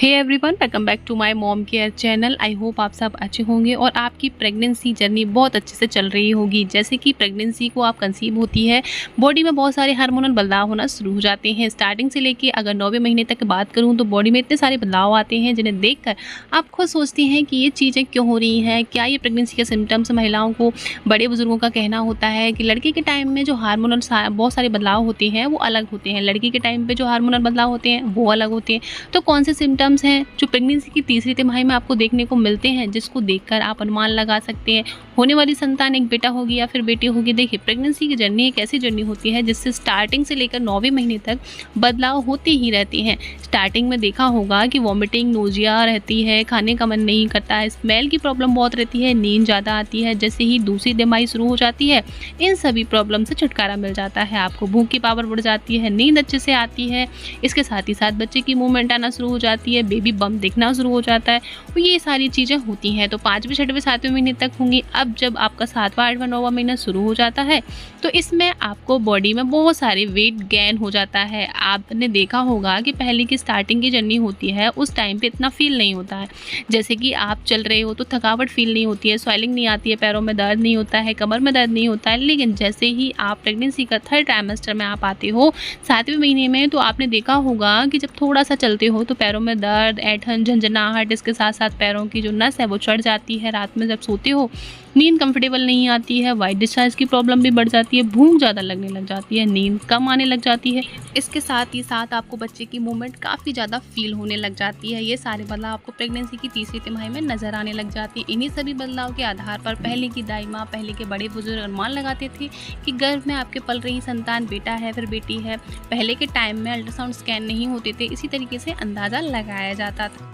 Hey everyone, welcome back to my mom care channel. I hope आप सब अच्छे होंगे और आपकी प्रेगनेंसी जर्नी बहुत अच्छे से चल रही होगी। जैसे कि प्रेगनेंसी को आप कंसीव होती है, बॉडी में बहुत सारे हार्मोनल बदलाव होना शुरू हो जाते हैं। स्टार्टिंग से लेके अगर 9वें महीने तक बात करूं तो बॉडी में इतने सारे बदलाव आते हैं जिन्हें देखकर आप खुद सोचती हैं कि ये चीज़ें क्यों हो रही हैं। क्या ये प्रेगनेंसी के सिम्टम्स महिलाओं को, बड़े बुजुर्गों का कहना होता है कि लड़के के टाइम में जो हार्मोनल बहुत सारे बदलाव होते हैं वो अलग होते हैं, लड़की के टाइम पर जो हार्मोनल बदलाव होते हैं वो अलग होते हैं। तो कौन से सिम्टम्स हैं जो प्रेगनेंसी की तीसरी तिमाही में आपको देखने को मिलते हैं, जिसको देखकर आप अनुमान लगा सकते हैं होने वाली संतान एक बेटा होगी या फिर बेटी होगी। देखिए, प्रेगनेंसी की जर्नी एक ऐसी जर्नी होती है जिससे स्टार्टिंग से लेकर 9वें महीने तक बदलाव होते ही रहते हैं। स्टार्टिंग में देखा होगा कि वॉमिटिंग, नोजिया रहती है, खाने का मन नहीं करता है, स्मेल की प्रॉब्लम बहुत रहती है, नींद ज़्यादा आती है। जैसे ही दूसरी तिमाही शुरू हो जाती है, इन सभी प्रॉब्लम से छुटकारा मिल जाता है। आपको भूख की पावर बढ़ जाती है, नींद अच्छे से आती है, इसके साथ ही साथ बच्चे की मूवमेंट आना शुरू हो जाती है, बेबी बम्प दिखना शुरू हो जाता है। तो ये सारी चीज़ें होती हैं। तो 5वें, 6वें, 7वें महीने तक होंगी। अब जब आपका 7वां, 8वां, 9वां महीना शुरू हो जाता है तो इसमें आपको बॉडी में बहुत सारे वेट गेन हो जाता है। आपने देखा होगा कि पहले की स्टार्टिंग की जर्नी होती है, उस टाइम पे इतना फील नहीं होता है। जैसे कि आप चल रहे हो तो थकावट फील नहीं होती है, स्वेलिंग नहीं आती है, पैरों में दर्द नहीं होता है, कमर में दर्द नहीं होता है। लेकिन जैसे ही आप प्रेगनेंसी का 3rd ट्राइमेस्टर में आप आते हो, 7वें महीने में, तो आपने देखा होगा कि जब थोड़ा सा चलते हो तो पैरों में दर्द, ऐंठन, झंझनाहट, इसके साथ साथ पैरों की जो नस है वो चढ़ जाती है। रात में जब सोते हो नींद कंफर्टेबल नहीं आती है, वाइट डिस्चार्ज की प्रॉब्लम भी बढ़ जाती है, भूख ज़्यादा लगने लग जाती है, नींद कम आने लग जाती है। इसके साथ ही साथ आपको बच्चे की मूवमेंट काफ़ी ज़्यादा फील होने लग जाती है। ये सारे बदलाव आपको प्रेगनेंसी की तीसरी तिमाही में नज़र आने लग जाती है। इन्हीं सभी बदलाव के आधार पर पहले की दाई माँ, पहले के बड़े बुजुर्ग अनुमान लगाते थे कि गर्भ में आपके पल रही संतान बेटा है फिर बेटी है। पहले के टाइम में अल्ट्रासाउंड स्कैन नहीं होते थे, इसी तरीके से अंदाज़ा लगाया जाता था।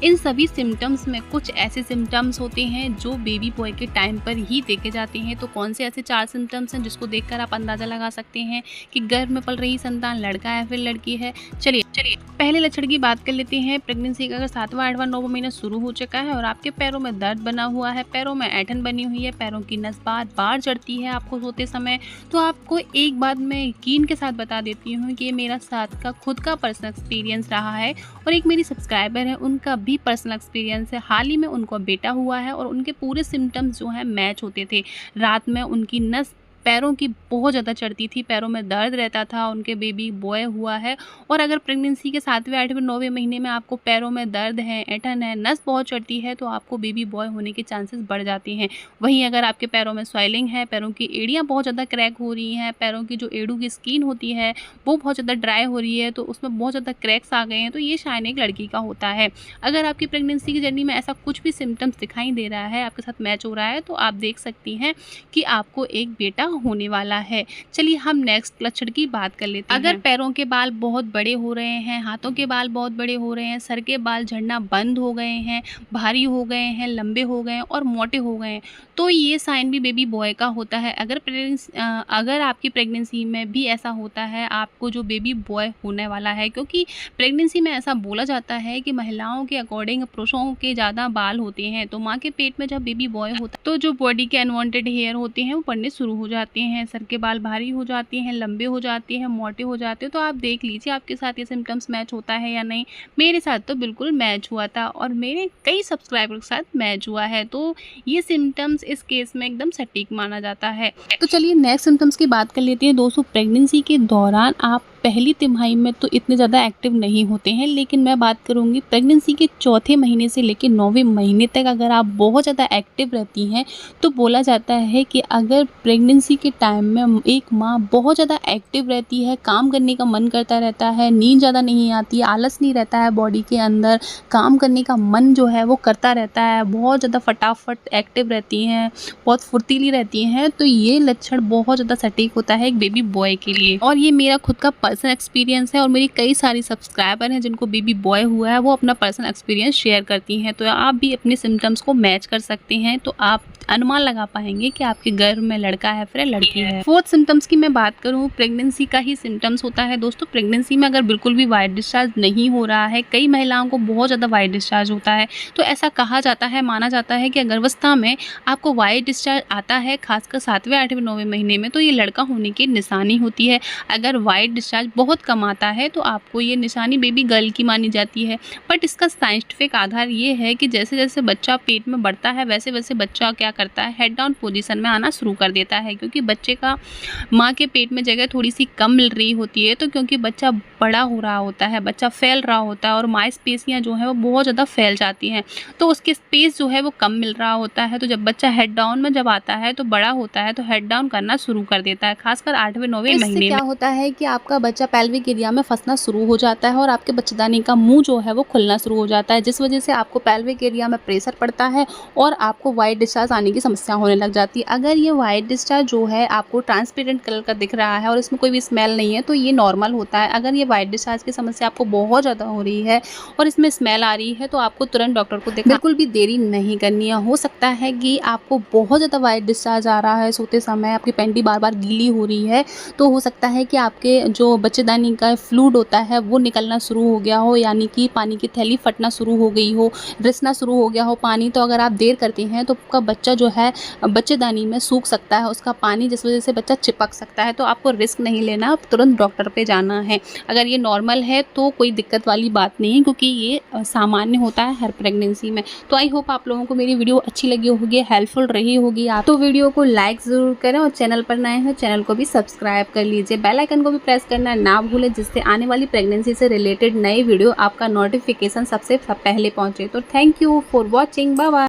इन सभी सिम्टम्स में कुछ ऐसे सिम्टम्स होते हैं जो बेबी बॉय के टाइम पर ही देखे जाते हैं। तो कौन से ऐसे 4 सिम्टम्स हैं जिसको देखकर आप अंदाज़ा लगा सकते हैं कि गर्भ में पल रही संतान लड़का है फिर लड़की है। चलिए पहले लक्षण की बात कर लेते हैं। प्रेगनेंसी का अगर 7वां, 8वां, 9वां महीना शुरू हो चुका है और आपके पैरों में दर्द बना हुआ है, पैरों में ऐंठन बनी हुई है, पैरों की नस बार बार चढ़ती है आपको सोते समय, तो आपको एक बात मैं यकीन के साथ बता देती हूँ कि ये मेरा साथ का खुद का पर्सनल एक्सपीरियंस रहा है और एक मेरी सब्सक्राइबर है उनका भी पर्सनल एक्सपीरियंस है। हाल ही में उनको बेटा हुआ है और उनके पूरे सिम्टम्स जो हैं मैच होते थे। रात में उनकी नस पैरों की बहुत ज़्यादा चढ़ती थी, पैरों में दर्द रहता था, उनके बेबी बॉय हुआ है। और अगर प्रेगनेंसी के 7वें, 8वें, 9वें महीने में आपको पैरों में दर्द है, ऐंठन है, नस बहुत चढ़ती है, तो आपको बेबी बॉय होने के चांसेस बढ़ जाते हैं। वहीं अगर आपके पैरों में स्वेलिंग है, पैरों की एड़ियाँ बहुत ज़्यादा क्रैक हो रही हैं, पैरों की जो एड़ू की स्किन होती है वो बहुत ज़्यादा ड्राई हो रही है, तो उसमें बहुत ज़्यादा क्रैक्स आ गए हैं, तो ये शायद एक लड़की का होता है। अगर आपकी प्रेगनेंसी की जर्नी में ऐसा कुछ भी सिम्टम्स दिखाई दे रहा है, आपके साथ मैच हो रहा है, तो आप देख सकती हैं कि आपको एक बेटा होने वाला है। चलिए हम नेक्स्ट लक्षण की बात कर लेते हैं। अगर पैरों के बाल बहुत बड़े हो रहे हैं, हाथों के बाल बहुत बड़े हो रहे हैं, सर के बाल झड़ना बंद हो गए हैं, भारी हो गए हैं, लंबे हो गए हैं और मोटे हो गए हैं, तो ये साइन भी बेबी बॉय का होता है। अगर आपकी प्रेगनेंसी में भी ऐसा होता है, आपको जो बेबी बॉय होने वाला है, क्योंकि प्रेगनेंसी में ऐसा बोला जाता है कि महिलाओं के अकॉर्डिंग पुरुषों के ज़्यादा बाल होते हैं, तो माँ के पेट में जब बेबी बॉय होता है तो जो बॉडी के अनवांटेड हेयर होते हैं वो पड़ने शुरू हो जाते हैं, सर के बाल भारी हो जाते हैं, लंबे हो जाते हैं, मोटे हो जाते हैं। तो आप देख लीजिए आपके साथ ये सिम्टम्स मैच होता है या नहीं। मेरे साथ तो बिल्कुल मैच हुआ था और मेरे कई सब्सक्राइबर के साथ मैच हुआ है, तो ये सिम्टम्स इस केस में एकदम सटीक माना जाता है। तो चलिए नेक्स्ट सिम्टम्स की बात कर लेते हैं। दोस्तों, प्रेगनेंसी के दौरान आप पहली तिमाही में तो इतने ज़्यादा एक्टिव नहीं होते हैं, लेकिन मैं बात करूंगी प्रेगनेंसी के 4थे महीने से लेकर 9वें महीने तक अगर आप बहुत ज़्यादा एक्टिव रहती हैं, तो बोला जाता है कि अगर प्रेगनेंसी के टाइम में एक माँ बहुत ज़्यादा एक्टिव रहती है, काम करने का मन करता रहता है, नींद ज़्यादा नहीं आती, आलस नहीं रहता है बॉडी के अंदर, काम करने का मन जो है वो करता रहता है, बहुत ज़्यादा फटाफट एक्टिव रहती हैं, बहुत फुर्तीली रहती हैं, तो ये लक्षण बहुत ज़्यादा सटीक होता है एक बेबी बॉय के लिए। और ये मेरा खुद का पर्सनल एक्सपीरियंस है और मेरी कई सारी सब्सक्राइबर हैं जिनको बेबी बॉय हुआ है, वो अपना पर्सनल एक्सपीरियंस शेयर करती हैं। तो आप भी अपने सिम्टम्स को मैच कर सकते हैं, तो आप अनुमान लगा पाएंगे कि आपके गर्भ में लड़का है फिर लड़की है। फोर्थ सिम्टम्स की मैं बात करूँ, प्रेगनेंसी का ही सिम्टम्स होता है दोस्तों। प्रेगनेंसी में अगर बिल्कुल भी वाइट डिस्चार्ज नहीं हो रहा है, कई महिलाओं को बहुत ज़्यादा वाइट डिस्चार्ज होता है, तो ऐसा कहा जाता है, माना जाता है कि गर्भावस्था में आपको वाइट डिस्चार्ज आता है, खासकर 7वें 8वें 9वें महीने में, तो ये लड़का होने की निशानी होती है। अगर वाइट डिस्चार्ज बहुत कम आता है तो आपको ये निशानी बेबी गर्ल की मानी जाती है। बट इसका साइंटिफिक आधार ये है कि जैसे जैसे बच्चा पेट में बढ़ता है वैसे वैसे बच्चा क्या करता है, हेड डाउन पोजीशन में आना शुरू कर देता है, क्योंकि बच्चे का माँ के पेट में जगह थोड़ी सी कम मिल रही होती है। तो क्योंकि बच्चा बड़ा हो रहा होता है, बच्चा फैल रहा होता है और मांसपेशियाँ जो है वो बहुत ज़्यादा फैल जाती हैं, तो उसके स्पेस जो है वो कम मिल रहा होता है। तो जब बच्चा हेड डाउन में जब आता है तो बड़ा होता है तो हेड डाउन करना शुरू कर देता है, खासकर 8वें 9वें महीने में। क्या होता है कि आपका बच्चा पेल्विक एरिया में फंसना शुरू हो जाता है और आपके बच्चेदानी का मुंह जो है वो खुलना शुरू हो जाता है, जिस वजह से आपको पेल्विक एरिया में प्रेशर पड़ता है और आपको वाइट डिस्चार्ज आने की समस्या होने लग जाती है। अगर ये वाइट डिस्चार्ज जो है आपको ट्रांसपेरेंट कलर का दिख रहा है और इसमें कोई भी स्मेल नहीं है तो ये नॉर्मल होता है। अगर ये वाइट डिस्चार्ज की समस्या आपको बहुत ज़्यादा हो रही है और इसमें स्मेल आ रही है तो आपको तुरंत डॉक्टर को देखना, बिल्कुल भी देरी नहीं करनी है। हो सकता है कि आपको बहुत ज़्यादा वाइट डिस्चार्ज आ रहा है, सोते समय आपकी पैंटी बार बार गीली हो रही है, तो हो सकता है कि आपके जो बच्चेदानी का फ्लूइड होता है वो निकलना शुरू हो गया हो, यानी कि पानी की थैली फटना शुरू हो गई हो, रिसना शुरू हो गया हो पानी। तो अगर आप देर करते हैं तो आपका बच्चा जो है बच्चेदानी में सूख सकता है, उसका पानी, जिस वजह से बच्चा चिपक सकता है। तो आपको रिस्क नहीं लेना, तुरंत डॉक्टर पे जाना है। अगर ये नॉर्मल है तो कोई दिक्कत वाली बात नहीं है, क्योंकि ये सामान्य होता है हर प्रेगनेंसी में। तो आई होप आप लोगों को मेरी वीडियो अच्छी लगी होगी, हेल्पफुल रही होगी। आप तो वीडियो को लाइक ज़रूर करें और चैनल पर नए हैं चैनल को भी सब्सक्राइब कर लीजिए, बेल आइकन को भी प्रेस करना ना भूलें, जिससे आने वाली प्रेगनेंसी से रिलेटेड नए वीडियो आपका नोटिफिकेशन सबसे पहले पहुंचे। तो thank you for watching, bye bye.